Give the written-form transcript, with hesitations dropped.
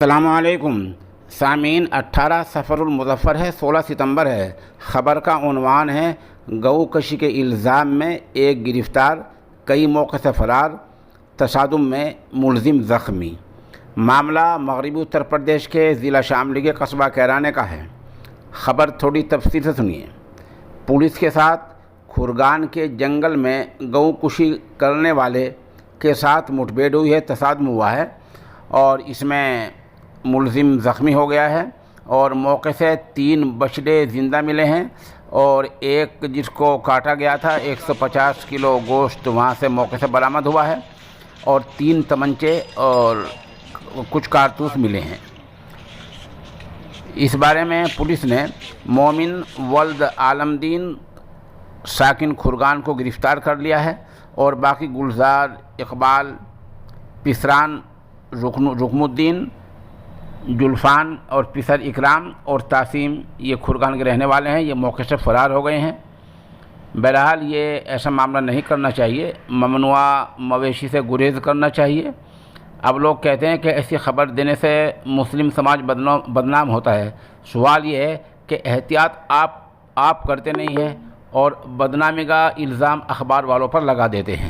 السلام علیکم سامعین، 18 سفر المظفر ہے، 16 ستمبر ہے۔ خبر کا عنوان ہے گو کشی کے الزام میں ایک گرفتار، کئی موقع سے فرار، تصادم میں ملزم زخمی۔ معاملہ مغربی اتر پردیش کے ضلع شاملی کے قصبہ کیرانے کا ہے۔ خبر تھوڑی تفصیل سے سنیے۔ پولیس کے ساتھ کھرگان کے جنگل میں گو کشی کرنے والے کے ساتھ مٹبھیڑ ہوئی ہے، تصادم ہوا ہے اور اس میں ملزم زخمی ہو گیا ہے اور موقع سے 3 بچھڑے زندہ ملے ہیں اور ایک جس کو کاٹا گیا تھا 150 کلو گوشت وہاں سے موقع سے برآمد ہوا ہے اور 3 تمنچے اور کچھ کارتوس ملے ہیں۔ اس بارے میں پولیس نے مومن ولد عالمدین ساکن کھرگان کو گرفتار کر لیا ہے اور باقی گلزار، اقبال، پسران، رکن الدین، جلفان اور پسر اکرام اور تاسیم یہ کھرگان کے رہنے والے ہیں۔ یہ موقع سے فرار ہو گئے ہیں۔ بہرحال یہ ایسا معاملہ نہیں کرنا چاہیے، ممنوع مویشی سے گریز کرنا چاہیے۔ اب لوگ کہتے ہیں کہ ایسی خبر دینے سے مسلم سماج بدنام ہوتا ہے۔ سوال یہ ہے کہ احتیاط آپ کرتے نہیں ہیں اور بدنامی کا الزام اخبار والوں پر لگا دیتے ہیں۔